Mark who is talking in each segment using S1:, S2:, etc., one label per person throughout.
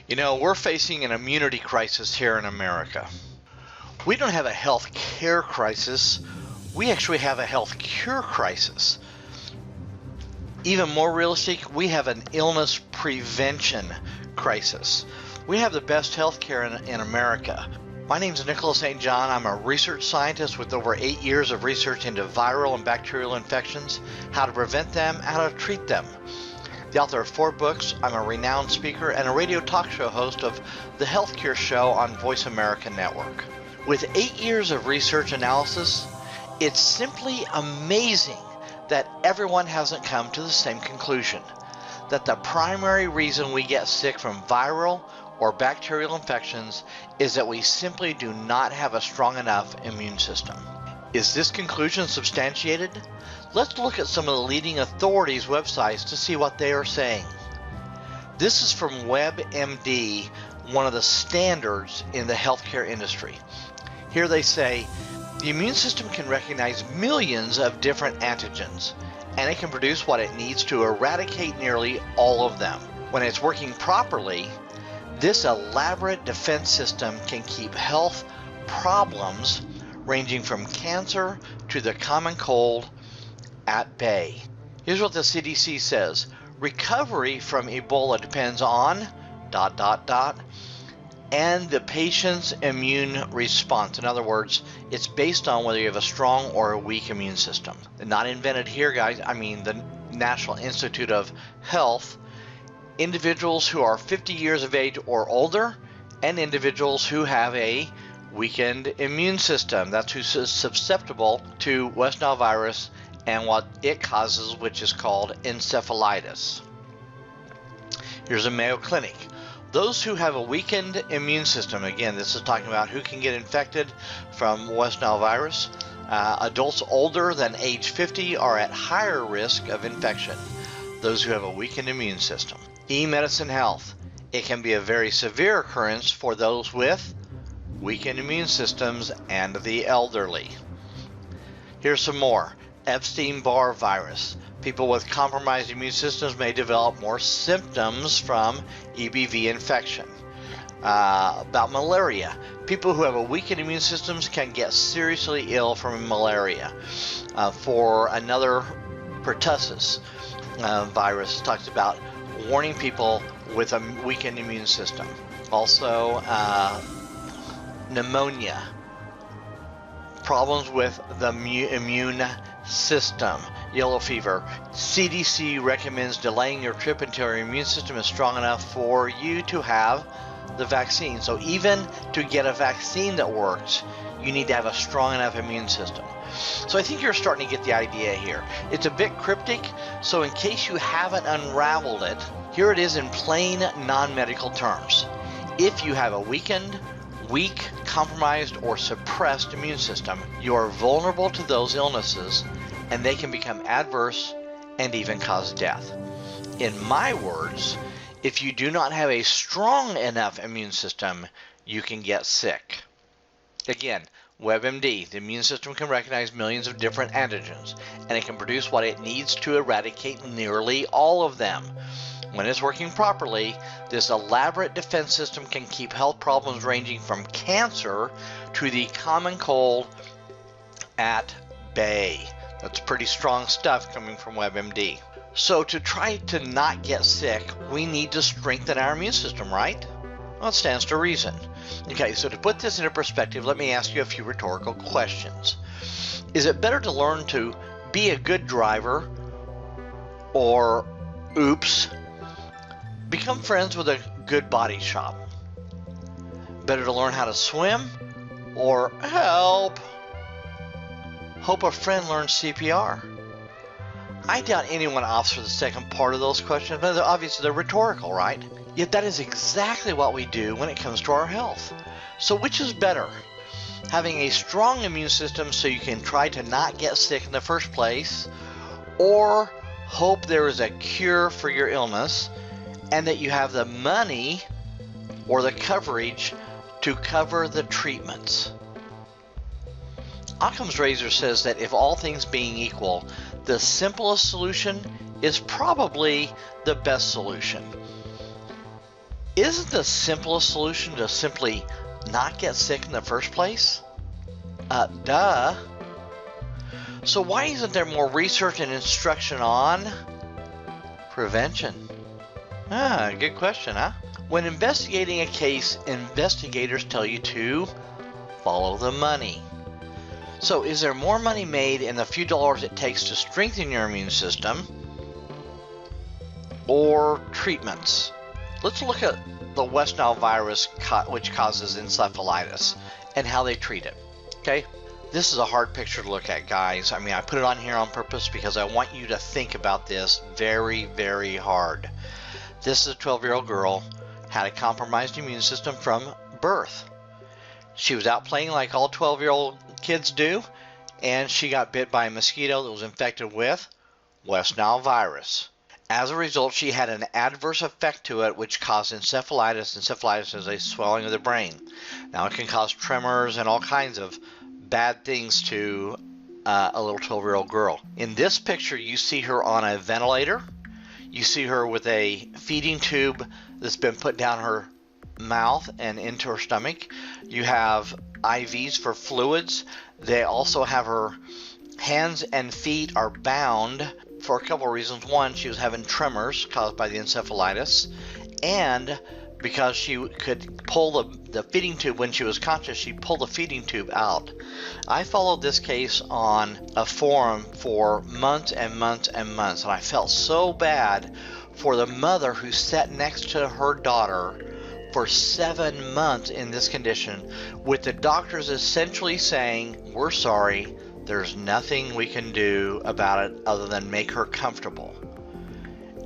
S1: You know, we're facing an immunity crisis here in America. We don't have a health care crisis. We actually have a health cure crisis. Even more realistic, we have an illness prevention crisis. We have the best health care in America. My name is St Jon. I'm a research scientist with over 8 years of research into viral and bacterial infections, how to prevent them, how to treat them. The author of 4 books, I'm a renowned speaker and a radio talk show host of the Healthcare Show on Voice America Network. With 8 years of research analysis, it's simply amazing that everyone hasn't come to the same conclusion, that the primary reason we get sick from viral or bacterial infections is that we simply do not have a strong enough immune system. Is this conclusion substantiated? Let's look at some of the leading authorities' websites to see what they are saying. This is from N.a.MD, one of the standards in the healthcare industry. Here they say, the immune system can recognize millions of different antigens, and it can produce what it needs to eradicate nearly all of them. When it's working properly, this elaborate defense system can keep health problems ranging from cancer to the common cold at bay. Here's what the CDC says. Recovery from Ebola depends on ... and the patient's immune response. In other words, it's based on whether you have a strong or a weak immune system. Not invented here, guys. I mean, the National Institute of Health. Individuals who are 50 years of age or older, and individuals who have a weakened immune system. That's who's susceptible to West Nile virus and what it causes, which is called encephalitis. Here's a Mayo Clinic. Those who have a weakened immune system, again, this is talking about who can get infected from West Nile virus. Adults older than age 50 are at higher risk of infection. Those who have a weakened immune system. E-Medicine Health. It can be a very severe occurrence for those with weakened immune systems and the elderly. Here's some more. Epstein-Barr virus. People with compromised immune systems may develop more symptoms from EBV infection. About malaria. People who have a weakened immune systems can get seriously ill from malaria. For another pertussis virus, talks about warning people with a weakened immune system. Also, pneumonia. Problems with the immune system. Yellow fever. CDC recommends delaying your trip until your immune system is strong enough for you to have the vaccine. So even to get a vaccine that works, you need to have a strong enough immune system. So I think you're starting to get the idea here. It's a bit cryptic, so in case you haven't unraveled it, here it is in plain non-medical terms. If you have a weakened, weak, compromised, or suppressed immune system, you are vulnerable to those illnesses, and they can become adverse and even cause death. In my words, if you do not have a strong enough immune system, you can get sick. Again, WebMD, the immune system can recognize millions of different antigens, and it can produce what it needs to eradicate nearly all of them. When it's working properly, this elaborate defense system can keep health problems ranging from cancer to the common cold at bay. That's pretty strong stuff coming from WebMD. So to try to not get sick, we need to strengthen our immune system, right? Well, it stands to reason. Okay, so to put this into perspective, let me ask you a few rhetorical questions. Is it better to learn to be a good driver, or, oops, become friends with a good body shop? Better to learn how to swim, or help, hope a friend learns CPR? I doubt anyone opts for the second part of those questions, but obviously they're rhetorical, right? Yet that is exactly what we do when it comes to our health. So which is better? Having a strong immune system so you can try to not get sick in the first place, or hope there is a cure for your illness and that you have the money or the coverage to cover the treatments? Occam's razor says that if all things being equal, the simplest solution is probably the best solution. Isn't the simplest solution to simply not get sick in the first place? Duh. So why isn't there more research and instruction on prevention? Good question, huh? When investigating a case, investigators tell you to follow the money. So is there more money made in the few dollars it takes to strengthen your immune system or treatments? Let's look at the West Nile virus, which causes encephalitis, and how they treat it. Okay, this is a hard picture to look at, guys. I mean, I put it on here on purpose because I want you to think about this very, very hard. This is a 12-year-old girl, had a compromised immune system from birth. She was out playing like all 12-year-old kids do, and she got bit by a mosquito that was infected with West Nile virus. As a result, she had an adverse effect to it, which caused encephalitis. Encephalitis is a swelling of the brain. Now, it can cause tremors and all kinds of bad things to a little 12-year-old girl. In this picture, you see her on a ventilator. You see her with a feeding tube that's been put down her mouth and into her stomach. You have IVs for fluids. They also have her hands and feet are bound for a couple of reasons. One, she was having tremors caused by the encephalitis, and because she could pull the feeding tube when she was conscious, she pulled the feeding tube out. I followed this case on a forum for months and months and months, and I felt so bad for the mother who sat next to her daughter for 7 months in this condition, with the doctors essentially saying, "We're sorry, there's nothing we can do about it other than make her comfortable."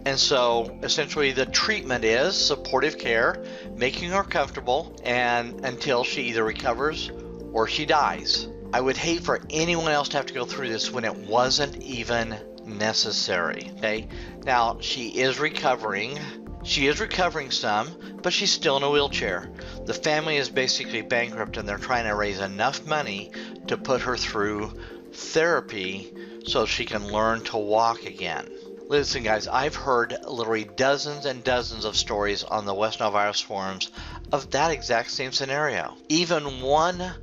S1: And so essentially the treatment is supportive care, making her comfortable, and until she either recovers or she dies. I would hate for anyone else to have to go through this when it wasn't even necessary. Okay, now she is recovering. She is recovering some, but she's still in a wheelchair. The family is basically bankrupt, and they're trying to raise enough money to put her through therapy so she can learn to walk again. Listen, guys, I've heard literally dozens and dozens of stories on the West Nile virus forums of that exact same scenario. Even one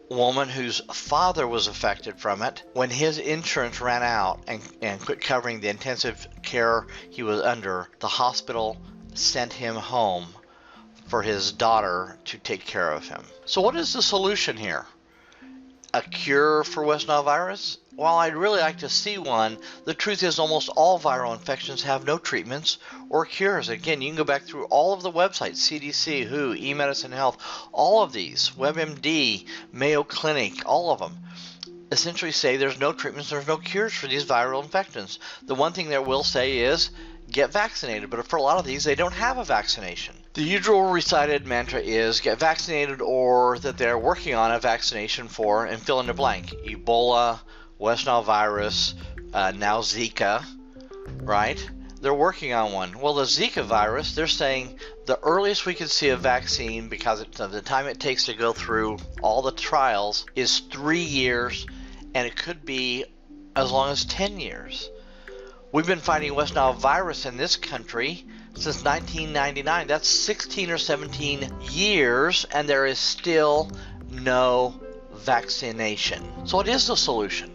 S1: woman whose father was affected from it, when his insurance ran out and quit covering the intensive care he was under, the hospital sent him home for his daughter to take care of him. So what is the solution here? A cure for West Nile virus? While I'd really like to see one, the truth is almost all viral infections have no treatments or cures. Again, you can go back through all of the websites, CDC, WHO, eMedicine Health, all of these, WebMD, Mayo Clinic, all of them, essentially say there's no treatments, there's no cures for these viral infections. The one thing they will say is get vaccinated, but for a lot of these, they don't have a vaccination. The usual recited mantra is get vaccinated, or that they're working on a vaccination for, and fill in the blank, Ebola, West Nile virus, now Zika, right? They're working on one. Well, the Zika virus, they're saying the earliest we could see a vaccine, because of the time it takes to go through all the trials, is 3 years, and it could be as long as 10 years. We've been fighting West Nile virus in this country since 1999. That's 16 or 17 years, and there is still no vaccination. So what is the solution?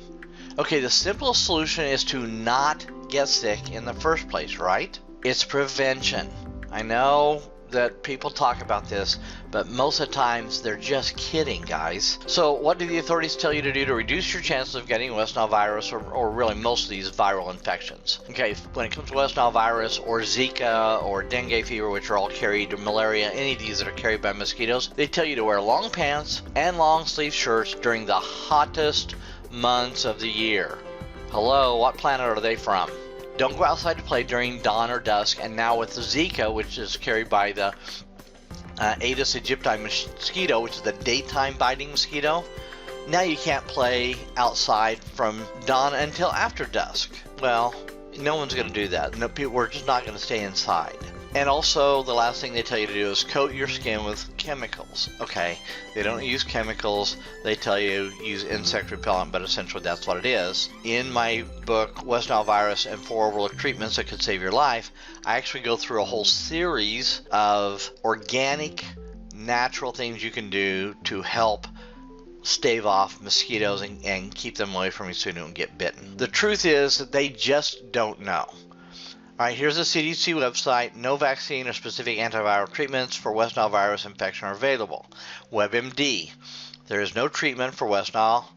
S1: Okay, the simplest solution is to not get sick in the first place, right? It's prevention. I know that people talk about this, but most of the times they're just kidding, guys. So what do the authorities tell you to do to reduce your chances of getting West Nile virus, or really most of these viral infections? Okay, when it comes to West Nile virus or Zika or dengue fever, which are all carried, or malaria, any of these that are carried by mosquitoes, they tell you to wear long pants and long sleeve shirts during the hottest months of the year. Hello, what planet are they from? Don't go outside to play during dawn or dusk. And now with the Zika, which is carried by the Aedes aegypti mosquito, which is the daytime biting mosquito, now you can't play outside from dawn until after dusk. Well, no one's going to do that. No, people are just not going to stay inside. And also, the last thing they tell you to do is coat your skin with chemicals. Okay, they don't use chemicals. They tell you use insect repellent, but essentially that's what it is. In my book, West Nile Virus and 4 Overlooked Treatments That Could Save Your Life, I actually go through a whole series of organic, natural things you can do to help stave off mosquitoes and keep them away from you so you don't get bitten. The truth is that they just don't know. All right, here's the CDC website. No vaccine or specific antiviral treatments for West Nile virus infection are available. WebMD. There is no treatment for West Nile.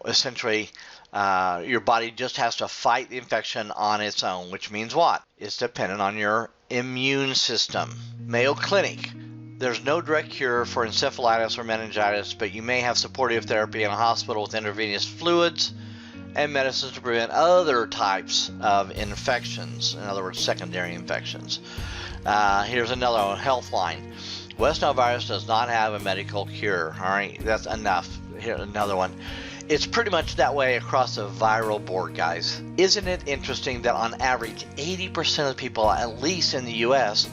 S1: Essentially, your body just has to fight the infection on its own, which means what? It's dependent on your immune system. Mayo Clinic. There's no direct cure for encephalitis or meningitis, but you may have supportive therapy in a hospital with intravenous fluids and medicines to prevent other types of infections, in other words, secondary infections. Here's another one, Healthline. West Nile virus does not have a medical cure. All right, that's enough. Here's another one. It's pretty much that way across the viral board, guys. Isn't it interesting that on average, 80% of people, at least in the U.S.,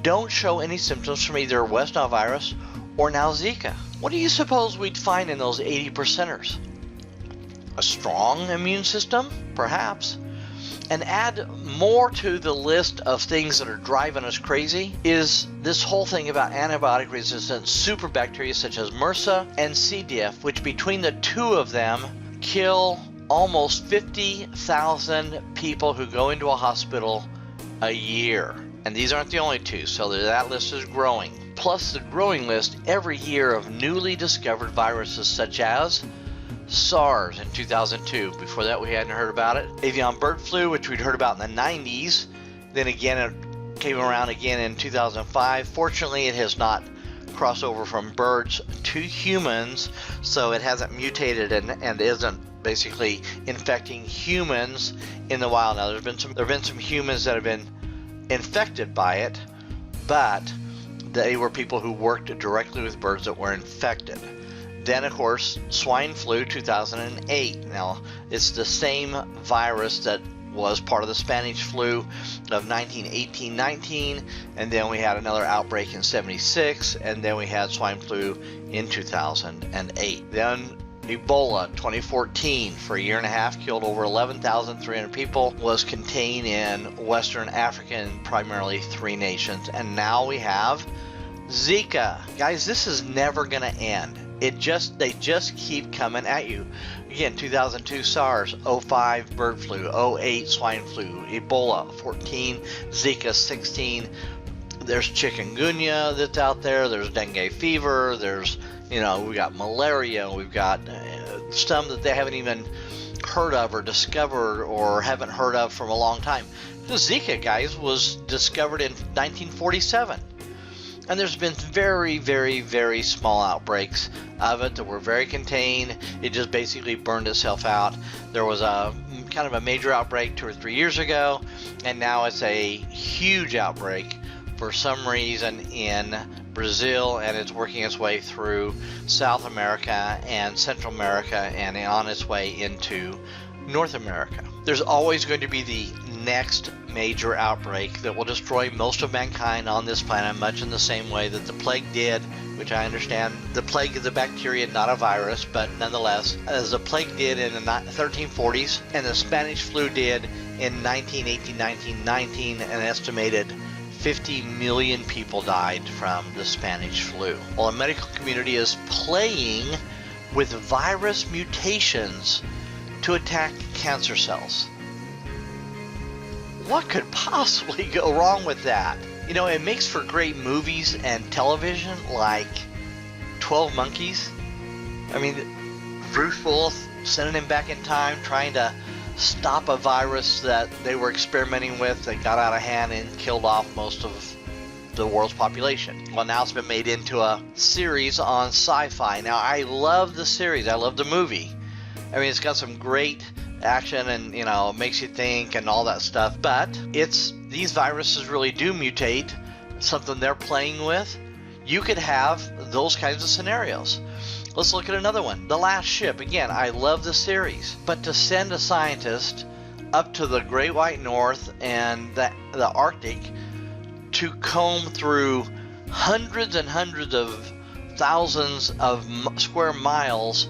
S1: don't show any symptoms from either West Nile virus or now Zika? What do you suppose we'd find in those 80%ers? A strong immune system? Perhaps. And add more to the list of things that are driving us crazy is this whole thing about antibiotic resistant superbacteria such as MRSA and C. diff, which between the two of them kill almost 50,000 people who go into a hospital a year. And these aren't the only two, so that list is growing. Plus the growing list every year of newly discovered viruses such as SARS in 2002. Before that, we hadn't heard about it. Avian bird flu, which we'd heard about in the 90s. Then again, it came around again in 2005. Fortunately, it has not crossed over from birds to humans, so it hasn't mutated and isn't basically infecting humans in the wild. Now, there have been some humans that have been infected by it, but they were people who worked directly with birds that were infected. Then, of course, swine flu 2008. Now, it's the same virus that was part of the Spanish flu of 1918-19, and then we had another outbreak in 76, and then we had swine flu in 2008. Then Ebola 2014, for a year and a half, killed over 11,300 people, was contained in Western Africa and primarily 3 nations. And now we have Zika. Guys, this is never going to end. They just keep coming at you. Again, 2002 SARS, 05 bird flu, 08 swine flu, Ebola 14, Zika 16. There's chikungunya that's out there. There's dengue fever. There's, we got malaria. We've got some that they haven't even heard of or discovered or haven't heard of from a long time. The Zika, guys, was discovered in 1947. And there's been very, very, very small outbreaks of it that were very contained. It just basically burned itself out. There was a kind of a major outbreak 2 or 3 years ago, and now it's a huge outbreak for some reason in Brazil, and it's working its way through South America and Central America and on its way into North America. There's always going to be the next major outbreak that will destroy most of mankind on this planet, much in the same way that the plague did, which I understand the plague is a bacteria, not a virus, but nonetheless, as the plague did in the 1340s and the Spanish flu did in 1918-1919, an estimated 50 million people died from the Spanish flu. While the medical community is playing with virus mutations to attack cancer cells. What could possibly go wrong with that? It makes for great movies and television like 12 Monkeys. I mean, Bruce Willis sending him back in time, trying to stop a virus that they were experimenting with that got out of hand and killed off most of the world's population. Well, now it's been made into a series on Sci-Fi. Now, I love the series. I love the movie. I mean, it's got some great action and, it makes you think and all that stuff. But these viruses really do mutate, something they're playing with. You could have those kinds of scenarios. Let's look at another one. The Last Ship. Again, I love the series. But to send a scientist up to the Great White North and the Arctic to comb through hundreds and hundreds of thousands of square miles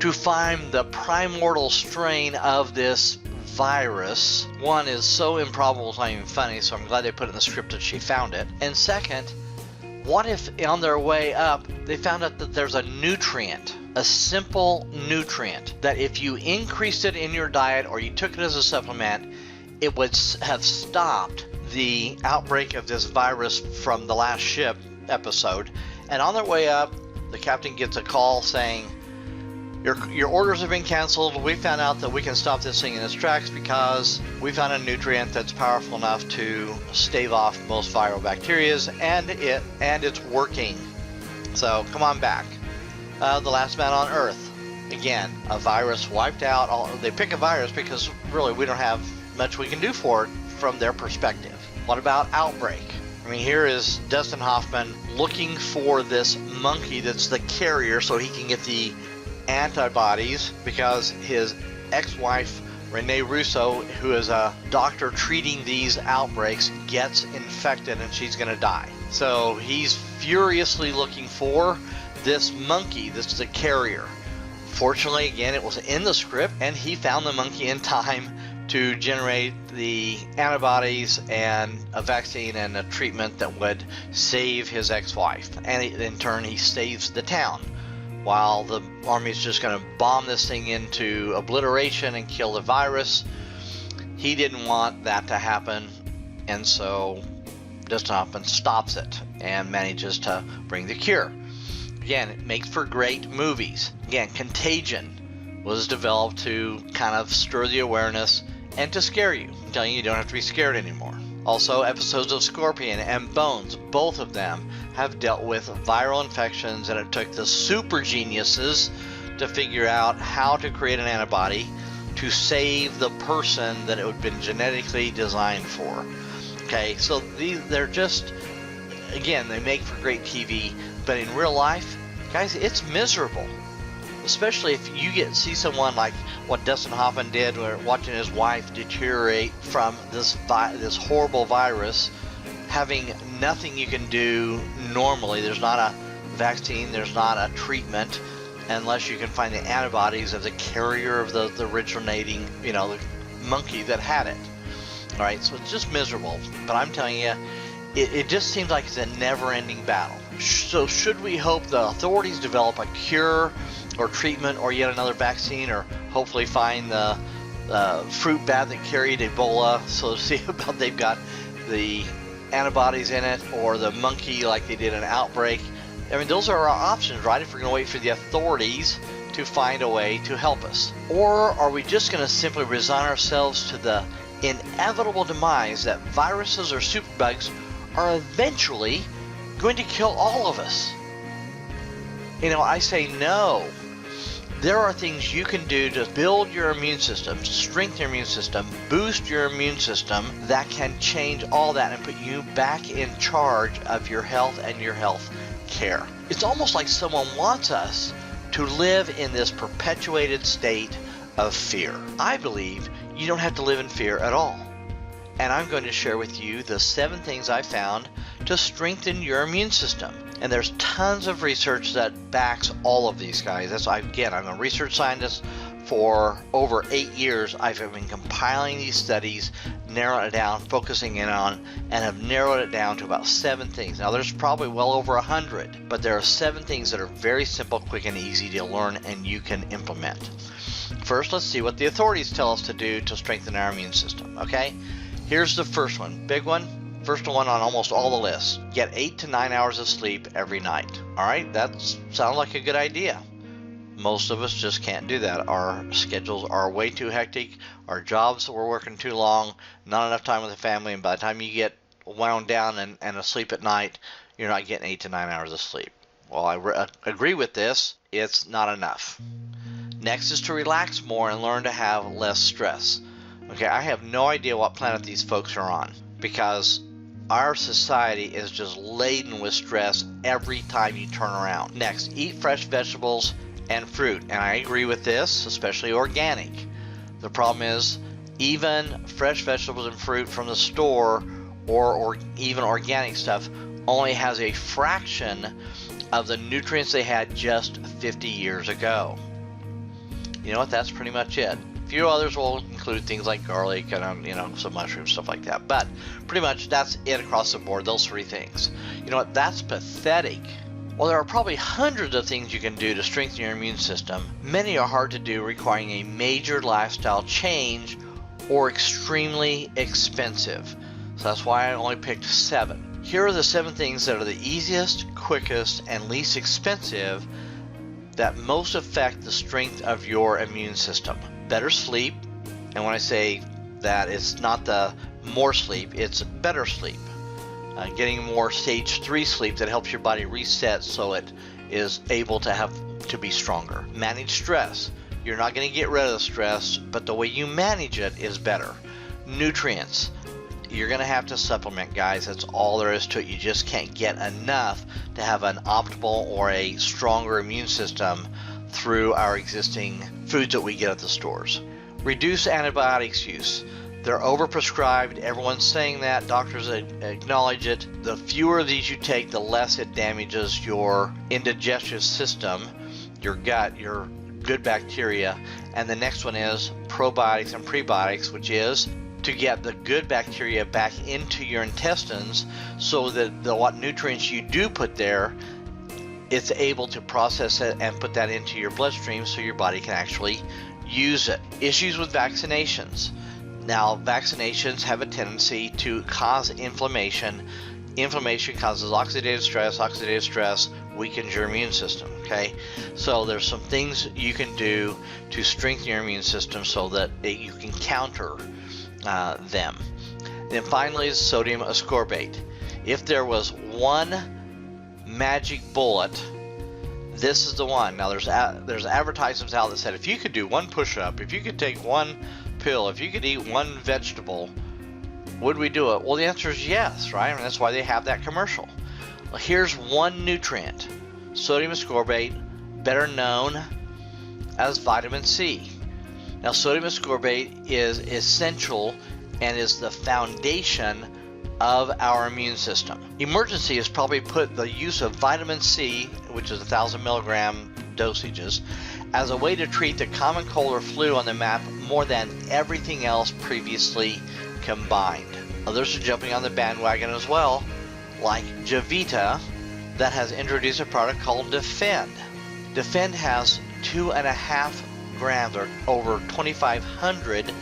S1: to find the primordial strain of this virus. One is so improbable it's not even funny, so I'm glad they put it in the script that she found it. And second, what if on their way up they found out that there's a nutrient, a simple nutrient, that if you increased it in your diet or you took it as a supplement, it would have stopped the outbreak of this virus from the last ship episode. And on their way up, the captain gets a call saying, your orders have been canceled. We found out that we can stop this thing in its tracks because we found a nutrient that's powerful enough to stave off most viral bacteria, and it's working. So come on back. The last man on Earth. Again, a virus wiped out. They pick a virus because really we don't have much we can do for it from their perspective. What about outbreak? I mean, here is Dustin Hoffman looking for this monkey that's the carrier so he can get the antibodies because his ex-wife Renee Russo, who is a doctor treating these outbreaks, gets infected and she's going to die. So he's furiously looking for this monkey that's the carrier. Fortunately, again, it was in the script and he found the monkey in time to generate the antibodies and a vaccine and a treatment that would save his ex-wife. And in turn, he saves the town, while the army is just going to bomb this thing into obliteration and kill the virus. He didn't want that to happen, and so Dustin Hoffman stops it and manages to bring the cure. Again, it makes for great movies. Again, Contagion was developed to kind of stir the awareness and to scare you, telling you don't have to be scared anymore. Also, episodes of Scorpion and Bones, both of them have dealt with viral infections, and it took the super geniuses to figure out how to create an antibody to save the person that it would have been genetically designed for. Okay, so they're just, again, they make for great TV, but in real life, guys, it's miserable. Especially if you see someone like what Dustin Hoffman did, where watching his wife deteriorate from this horrible virus, having nothing you can do normally. There's not a vaccine, there's not a treatment, unless you can find the antibodies of the carrier of the originating, the monkey that had it. All right, so it's just miserable. But I'm telling you, it just seems like it's a never-ending battle. So should we hope the authorities develop a cure or treatment or yet another vaccine, or hopefully find the fruit bat that carried Ebola, so see about they've got the antibodies in it, or the monkey like they did an outbreak? I mean, those are our options, right? If we're going to wait for the authorities to find a way to help us. Or are we just going to simply resign ourselves to the inevitable demise that viruses or superbugs are eventually going to kill all of us? I say no. There are things you can do to build your immune system, to strengthen your immune system, boost your immune system, that can change all that and put you back in charge of your health and your health care. It's almost like someone wants us to live in this perpetuated state of fear. I believe you don't have to live in fear at all. And I'm going to share with you the 7 things I found to strengthen your immune system. And there's tons of research that backs all of these guys. I'm a research scientist for over 8 years. I've been compiling these studies, narrowing it down, focusing in on, and have narrowed it down to about 7 things. Now, there's probably well over 100, but there are 7 things that are very simple, quick, and easy to learn and you can implement. First, let's see what the authorities tell us to do to strengthen our immune system, okay? Here's the first one, big one. First one on almost all the lists. Get 8 to 9 hours of sleep every night. All right, that sounds like a good idea. Most of us just can't do that. Our schedules are way too hectic. Our jobs, we're working too long, not enough time with the family, and by the time you get wound down and asleep at night, you're not getting 8 to 9 hours of sleep. Well, I agree with this. It's not enough. Next is to relax more and learn to have less stress. Okay, I have no idea what planet these folks are on, because our society is just laden with stress every time you turn around. Next, eat fresh vegetables and fruit. And I agree with this, especially organic. The problem is, Even fresh vegetables and fruit from the store or even organic stuff only has a fraction of the nutrients they had just 50 years ago. You know what? That's pretty much it. A few others will include things like garlic and some mushrooms, stuff like that. But pretty much that's it across the board, those three things. You know what? That's pathetic. Well, there are probably hundreds of things you can do to strengthen your immune system. Many are hard to do, requiring a major lifestyle change or extremely expensive. So that's why I only picked 7. Here are the 7 things that are the easiest, quickest, and least expensive that most affect the strength of your immune system. Better sleep, and when I say that, it's not the more sleep, it's better sleep. Getting more stage 3 sleep that helps your body reset so it is able to be stronger. Manage stress. You're not going to get rid of the stress, but the way you manage it is better. Nutrients. You're going to have to supplement, guys. That's all there is to it. You just can't get enough to have an optimal or a stronger immune system through our existing foods that we get at the stores. Reduce antibiotics use. They're overprescribed. Everyone's saying that. Doctors acknowledge it. The fewer of these you take, the less it damages your indigestive system, your gut, your good bacteria. And the next one is probiotics and prebiotics, which is to get the good bacteria back into your intestines so that what nutrients you do put there, it's able to process it and put that into your bloodstream so your body can actually use it. Issues with vaccinations. Now, vaccinations have a tendency to cause inflammation. Inflammation causes oxidative stress. Oxidative stress weakens your immune system, okay? So there's some things you can do to strengthen your immune system so that you can counter them. Then finally is sodium ascorbate. If there was one magic bullet, this is the one. Now there's advertisements out that said if you could do one push-up, if you could take one pill, if you could eat one vegetable, would we do it? Well, the answer is yes, right? And that's why they have that commercial. Well, here's one nutrient, sodium ascorbate, better known as vitamin C. Now, sodium ascorbate is essential and is the foundation of our immune system. Emergency has probably put the use of vitamin C, which is 1,000 milligram dosages, as a way to treat the common cold or flu on the map more than everything else previously combined. Others are jumping on the bandwagon as well, like Javita, that has introduced a product called Defend. Defend has 2.5 grams or over 2,500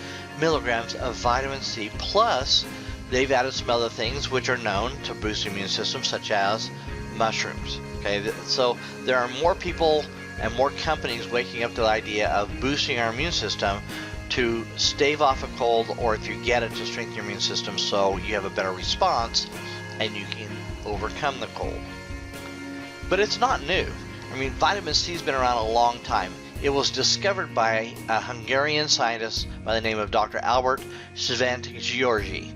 S1: milligrams of vitamin C, plus they've added some other things which are known to boost the immune system, such as mushrooms. Okay, so there are more people and more companies waking up to the idea of boosting our immune system to stave off a cold, or if you get it, to strengthen your immune system so you have a better response and you can overcome the cold. But it's not new. I mean, vitamin C has been around a long time. It was discovered by a Hungarian scientist by the name of Dr. Albert Szent-Györgyi.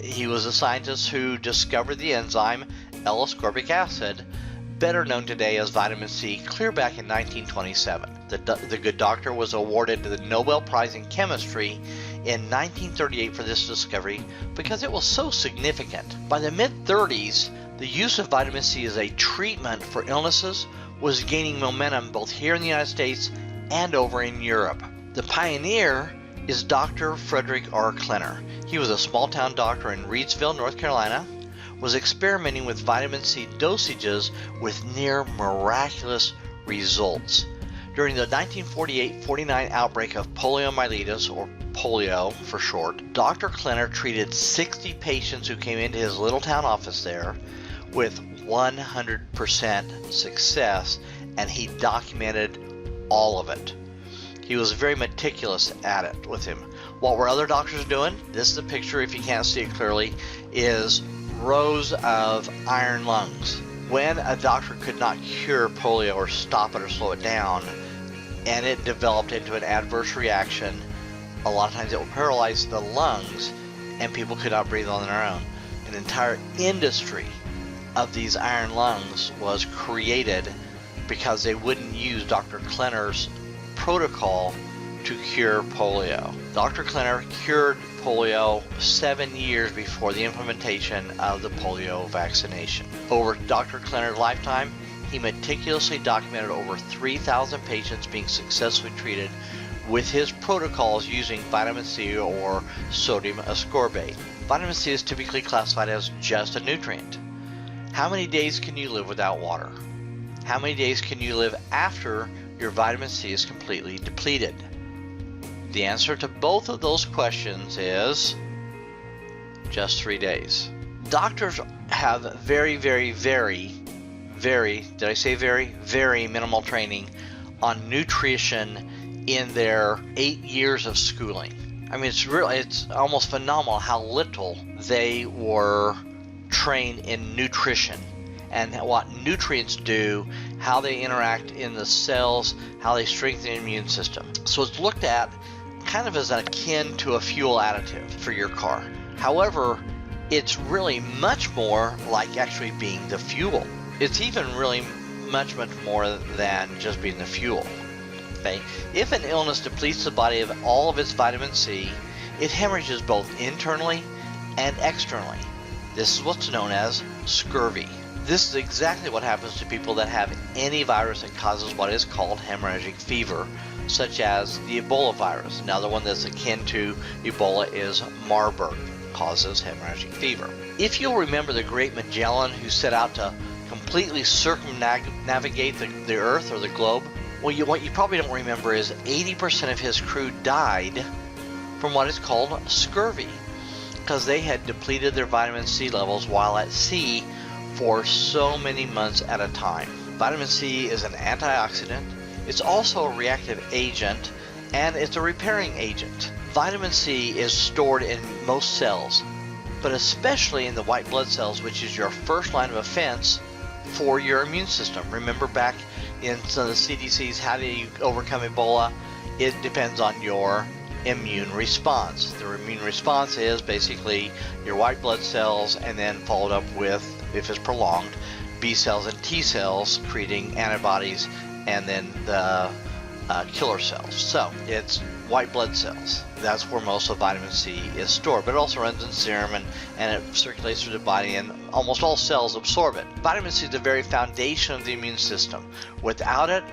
S1: He was a scientist who discovered the enzyme L-ascorbic acid, better known today as vitamin C, clear back in 1927. The good doctor was awarded the Nobel Prize in Chemistry in 1938 for this discovery because it was so significant. By the mid-30s, the use of vitamin C as a treatment for illnesses was gaining momentum both here in the United States and over in Europe. The pioneer is Dr. Frederick R. Klenner. He was a small-town doctor in Reidsville, North Carolina, was experimenting with vitamin C dosages with near miraculous results. During the 1948-49 outbreak of poliomyelitis, or polio for short, Dr. Klenner treated 60 patients who came into his little town office there with 100% success, and he documented all of it. He was very meticulous at it with him. What were other doctors doing? This is the picture, if you can't see it clearly, is rows of iron lungs. When a doctor could not cure polio or stop it or slow it down, and it developed into an adverse reaction, a lot of times it would paralyze the lungs and people could not breathe on their own. An entire industry of these iron lungs was created because they wouldn't use Dr. Klenner's protocol to cure polio. Dr. Klenner cured polio 7 years before the implementation of the polio vaccination. Over Dr. Klenner's lifetime, he meticulously documented over 3,000 patients being successfully treated with his protocols using vitamin C or sodium ascorbate. Vitamin C is typically classified as just a nutrient. How many days can you live without water? How many days can you live after your vitamin C is completely depleted? The answer to both of those questions is just 3 days. Doctors have very minimal training on nutrition in their 8 years of schooling. I mean, it's almost phenomenal how little they were trained in nutrition and what nutrients do, how they interact in the cells, how they strengthen the immune system. So it's looked at kind of as akin to a fuel additive for your car. However, it's really much more like actually being the fuel. It's even really much more than just being the fuel. Okay? If an illness depletes the body of all of its vitamin C, it hemorrhages both internally and externally. This is what's known as scurvy. This is exactly what happens to people that have any virus that causes what is called hemorrhagic fever, such as the Ebola virus. Another one that's akin to Ebola is Marburg, causes hemorrhagic fever. If you'll remember the great Magellan who set out to completely circumnavigate the Earth or the globe, well, what you probably don't remember is 80% of his crew died from what is called scurvy, because they had depleted their vitamin C levels while at sea for so many months at a time. Vitamin C is an antioxidant. It's also a reactive agent, and it's a repairing agent. Vitamin C is stored in most cells, but especially in the white blood cells, which is your first line of defense for your immune system. Remember back in some of the CDC's How Do You Overcome Ebola? It depends on your immune response. The immune response is basically your white blood cells, and then followed up with, if it's prolonged, B cells and T cells creating antibodies, and then the killer cells. So it's white blood cells. That's where most of vitamin C is stored, but it also runs in serum and it circulates through the body, and almost all cells absorb it. Vitamin C is the very foundation of the immune system. Without it,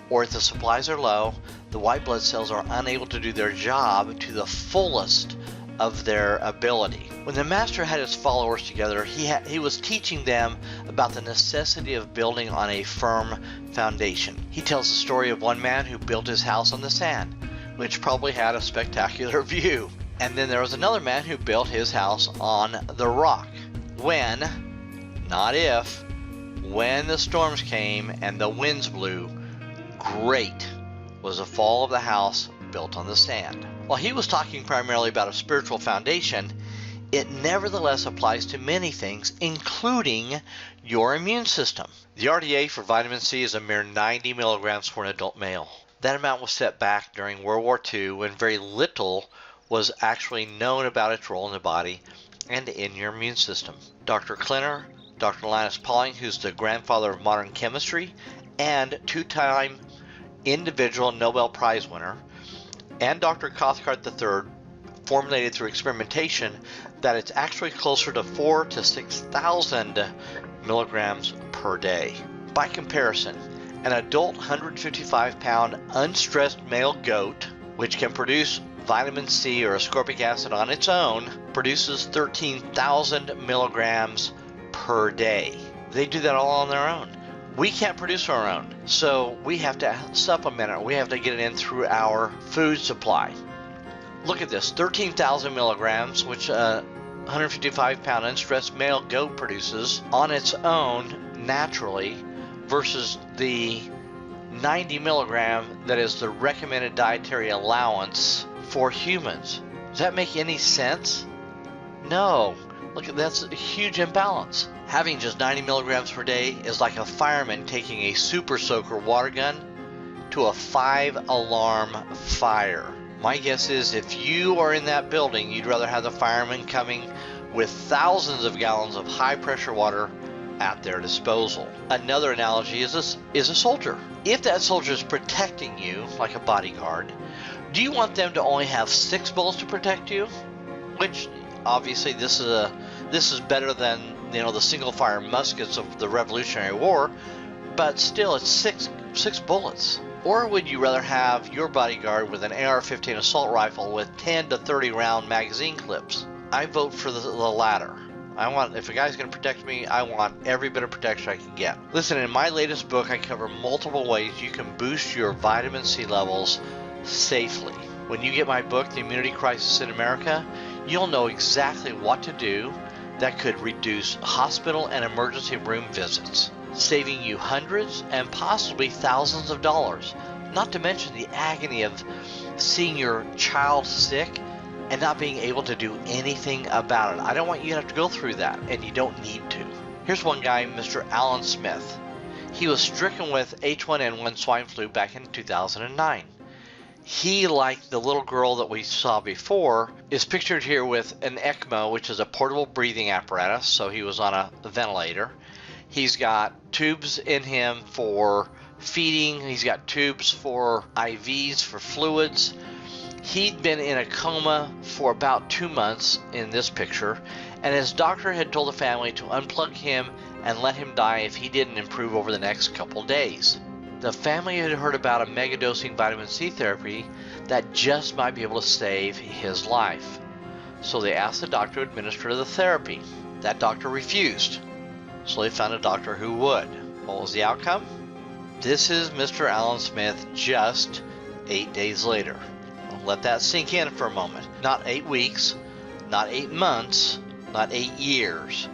S1: or if the supplies are low, the white blood cells are unable to do their job to the fullest of their ability. When the master had his followers together, he was teaching them about the necessity of building on a firm foundation. He tells the story of one man who built his house on the sand, which probably had a spectacular view. And then there was another man who built his house on the rock. When, not if, when the storms came and the winds blew, great was the fall of the house built on the sand. While he was talking primarily about a spiritual foundation, it nevertheless applies to many things, including your immune system. The RDA for vitamin C is a mere 90 milligrams for an adult male. That amount was set back during World War II, when very little was actually known about its role in the body and in your immune system. Dr. Klenner, Dr. Linus Pauling, who's the grandfather of modern chemistry and two-time individual Nobel Prize winner, and Dr. Cathcart III formulated through experimentation that it's actually closer to 4,000 to 6,000 milligrams per day. By comparison, an adult 155-pound unstressed male goat, which can produce vitamin C or ascorbic acid on its own, produces 13,000 milligrams per day. They do that all on their own. We can't produce our own, so we have to supplement it. We have to get it in through our food supply. Look at this, 13,000 milligrams, which a 155-pound unstressed male goat produces on its own naturally, versus the 90 milligram that is the recommended dietary allowance for humans. Does that make any sense? No. Look, that's a huge imbalance. Having just 90 milligrams per day is like a fireman taking a super soaker water gun to a 5-alarm fire. My guess is if you are in that building, you'd rather have the firemen coming with thousands of gallons of high pressure water at their disposal. Another analogy is a soldier. If that soldier is protecting you like a bodyguard, Do you want them to only have 6 bullets to protect you? Which, obviously, this is better than, you know, the single-fire muskets of the Revolutionary War, but still, it's six bullets. Or would you rather have your bodyguard with an AR-15 assault rifle with 10 to 30 round magazine clips? I vote for the latter. If a guy's going to protect me, I want every bit of protection I can get. Listen, in my latest book, I cover multiple ways you can boost your vitamin C levels safely. When you get my book, The Immunity Crisis in America, you'll know exactly what to do that could reduce hospital and emergency room visits, saving you hundreds and possibly thousands of dollars, not to mention the agony of seeing your child sick and not being able to do anything about it. I don't want you to have to go through that, and you don't need to. Here's one guy, Mr. Alan Smith. He was stricken with H1N1 swine flu back in 2009. He, like the little girl that we saw before, is pictured here with an ECMO, which is a portable breathing apparatus, so he was on a ventilator. He's got tubes in him for feeding. He's got tubes for IVs, for fluids. He'd been in a coma for about 2 months in this picture, and his doctor had told the family to unplug him and let him die if he didn't improve over the next couple days. The family had heard about a megadosing vitamin C therapy that just might be able to save his life. So they asked the doctor to administer the therapy. That doctor refused. So they found a doctor who would. What was the outcome? This is Mr. Alan Smith just 8 days later. Let that sink in for a moment. Not 8 weeks, not 8 months, not 8 years.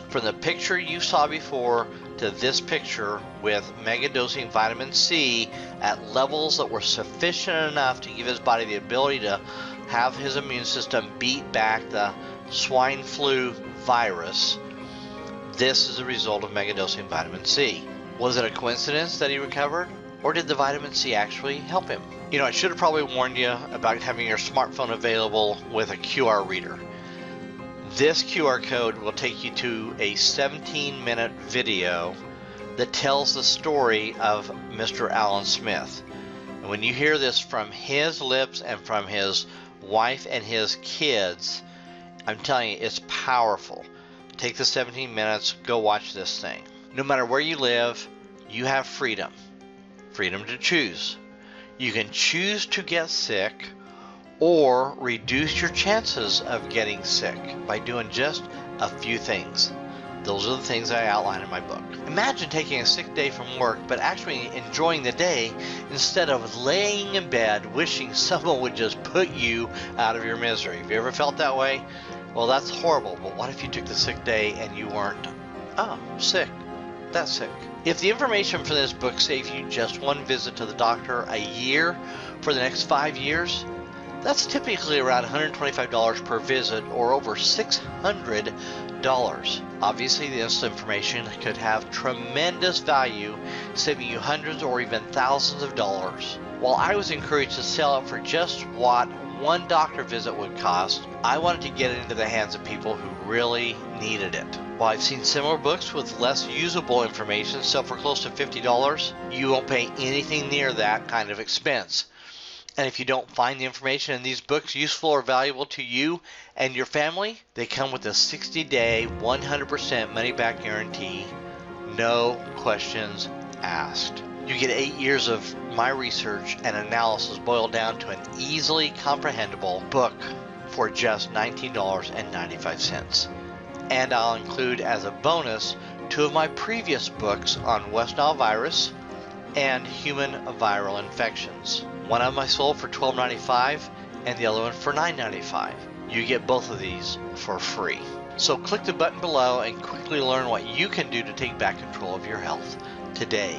S1: From the picture you saw before to this picture with megadosing vitamin C at levels that were sufficient enough to give his body the ability to have his immune system beat back the swine flu virus, this is a result of megadosing vitamin C. Was it a coincidence that he recovered? Or did the vitamin C actually help him? You know, I should have probably warned you about having your smartphone available with a QR reader. This QR code will take you to a 17-minute video that tells the story of Mr. Alan Smith. And when you hear this from his lips and from his wife and his kids, I'm telling you, it's powerful. Take the 17 minutes, go watch this thing. No matter where you live, you have freedom. Freedom to choose. You can choose to get sick or reduce your chances of getting sick by doing just a few things. Those are the things I outline in my book. Imagine taking a sick day from work, but actually enjoying the day instead of laying in bed wishing someone would just put you out of your misery. Have you ever felt that way? Well, that's horrible, but what if you took the sick day and you weren't, sick, that sick? If the information from this book saves you just one visit to the doctor a year for the next 5 years, that's typically around $125 per visit, or over $600. Obviously, this information could have tremendous value, saving you hundreds or even thousands of dollars. While I was encouraged to sell it for just what one doctor visit would cost, I wanted to get it into the hands of people who really needed it. While I've seen similar books with less usable information sell for close to $50, you won't pay anything near that kind of expense. And if you don't find the information in these books useful or valuable to you and your family, they come with a 60-day, 100% money-back guarantee, no questions asked. You get 8 years of my research and analysis boiled down to an easily comprehensible book for just $19.95. And I'll include as a bonus 2 of my previous books on West Nile virus and human viral infections. One of them I sold for $12.95 and the other one for $9.95. You get both of these for free. So click the button below and quickly learn what you can do to take back control of your health today.